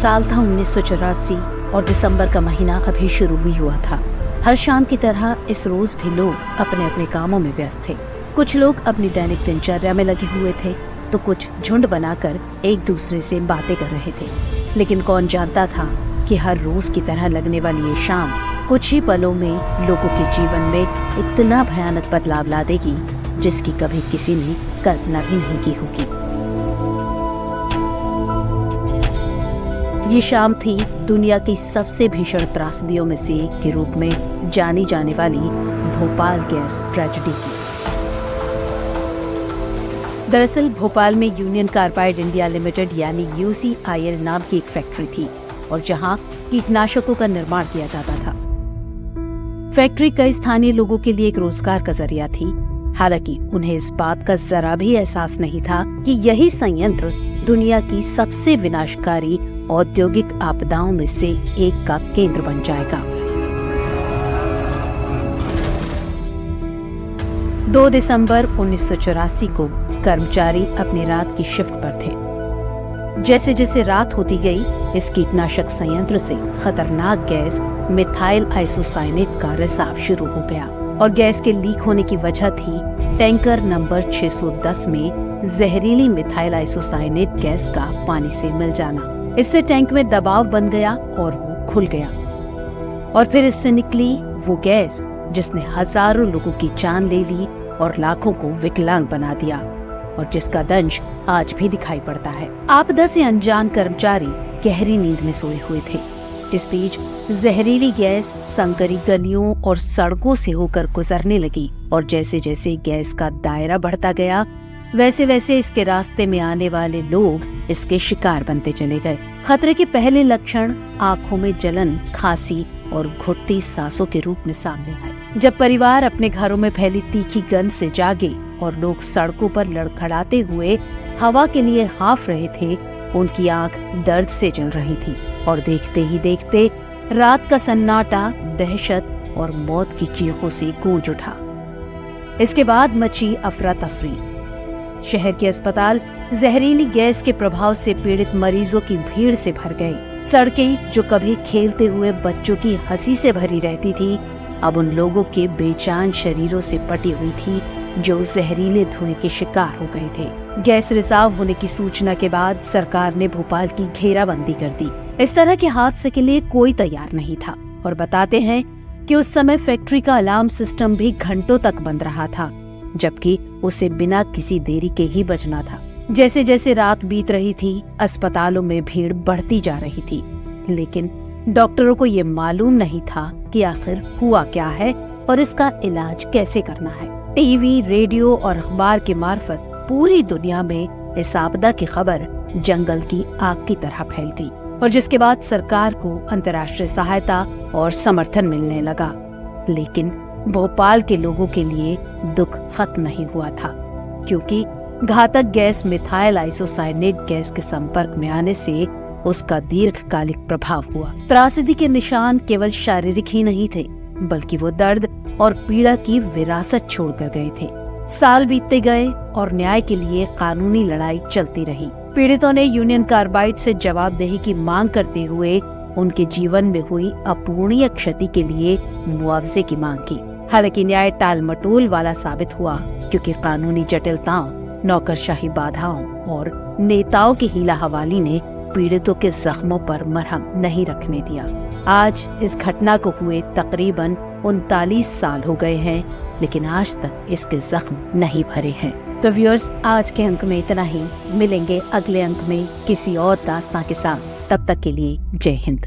साल था 1984 और दिसंबर का महीना अभी शुरू ही हुआ था। हर शाम की तरह इस रोज भी लोग अपने अपने कामों में व्यस्त थे। कुछ लोग अपनी दैनिक दिनचर्या में लगे हुए थे तो कुछ झुंड बनाकर एक दूसरे से बातें कर रहे थे। लेकिन कौन जानता था कि हर रोज की तरह लगने वाली ये शाम कुछ ही पलों में लोगों के जीवन में इतना भयानक बदलाव ला देगी जिसकी कभी किसी ने कल्पना भी नहीं की होगी। ये शाम थी दुनिया की सबसे भीषण त्रासदियों में से एक के रूप में जानी जाने वाली भोपाल गैस ट्रेजेडी की। दरअसल भोपाल में यूनियन कार्बाइड इंडिया लिमिटेड यानी UCIL नाम की एक फैक्ट्री थी और जहां कीटनाशकों का निर्माण किया जाता था। फैक्ट्री कई स्थानीय लोगों के लिए एक रोजगार का जरिया थी। हालांकि उन्हें इस बात का जरा भी एहसास नहीं था कि यही संयंत्र दुनिया की सबसे विनाशकारी औद्योगिक आपदाओं में से एक का केंद्र बन जाएगा। 2 दिसंबर 1984 को कर्मचारी अपनी रात की शिफ्ट पर थे। जैसे जैसे रात होती गई, इस कीटनाशक संयंत्र से खतरनाक गैस मिथाइल आइसोसाइनेट का रिसाव शुरू हो गया और गैस के लीक होने की वजह थी टैंकर नंबर 610 में जहरीली मिथाइल आइसोसाइनेट गैस का पानी से मिल जाना। इससे टैंक में दबाव बन गया और वो खुल गया और फिर इससे निकली वो गैस जिसने हजारों लोगों की जान ले ली और लाखों को विकलांग बना दिया और जिसका दंश आज भी दिखाई पड़ता है। आपदा से अनजान कर्मचारी गहरी नींद में सोए हुए थे। इस बीच जहरीली गैस संकरी गलियों और सड़कों से होकर गुजरने लगी और जैसे जैसे गैस का दायरा बढ़ता गया वैसे वैसे इसके रास्ते में आने वाले लोग इसके शिकार बनते चले गए। खतरे के पहले लक्षण आंखों में जलन, खांसी और घुटती सांसों के रूप में सामने आए। जब परिवार अपने घरों में फैली तीखी गंध से जागे और लोग सड़कों पर लड़खड़ाते हुए हवा के लिए हाँफ रहे थे, उनकी आंख दर्द से जल रही थी और देखते ही देखते रात का सन्नाटा दहशत और मौत की चीखों से गूंज उठा। इसके बाद मची अफरा तफरी। शहर के अस्पताल जहरीली गैस के प्रभाव से पीड़ित मरीजों की भीड़ से भर गए। सड़कें जो कभी खेलते हुए बच्चों की हंसी से भरी रहती थी, अब उन लोगों के बेजान शरीरों से पटी हुई थी जो जहरीले धुएं के शिकार हो गए थे। गैस रिसाव होने की सूचना के बाद सरकार ने भोपाल की घेराबंदी कर दी। इस तरह के हादसे के लिए कोई तैयार नहीं था और बताते हैं कि उस समय फैक्ट्री का अलार्म सिस्टम भी घंटों तक बंद रहा था, जबकि उसे बिना किसी देरी के ही बजना था। जैसे जैसे रात बीत रही थी, अस्पतालों में भीड़ बढ़ती जा रही थी, लेकिन डॉक्टरों को ये मालूम नहीं था कि आखिर हुआ क्या है और इसका इलाज कैसे करना है। टीवी, रेडियो और अखबार के मार्फत पूरी दुनिया में इस आपदा की खबर जंगल की आग की तरह फैल गई और जिसके बाद सरकार को अंतर्राष्ट्रीय सहायता और समर्थन मिलने लगा। लेकिन भोपाल के लोगों के लिए दुख खत्म नहीं हुआ था, क्योंकि घातक गैस मिथाइल आइसोसाइनेट गैस के संपर्क में आने से उसका दीर्घकालिक प्रभाव हुआ। त्रासदी के निशान केवल शारीरिक ही नहीं थे, बल्कि वो दर्द और पीड़ा की विरासत छोड़कर गए थे। साल बीतते गए और न्याय के लिए कानूनी लड़ाई चलती रही। पीड़ितों ने यूनियन कार्बाइड से जवाबदेही की मांग करते हुए उनके जीवन में हुई अपूर्णीय क्षति के लिए मुआवजे की मांग की। हालांकि न्याय टालमटोल वाला साबित हुआ, क्योंकि कानूनी जटिलताओं, नौकरशाही बाधाओं और नेताओं की हीला हवाली ने पीड़ितों के जख्मों पर मरहम नहीं रखने दिया। आज इस घटना को हुए तकरीबन 39 साल हो गए हैं, लेकिन आज तक इसके जख्म नहीं भरे हैं। तो व्यूअर्स, आज के अंक में इतना ही। मिलेंगे अगले अंक में किसी और दास्तां के साथ। तब तक के लिए जय हिंद।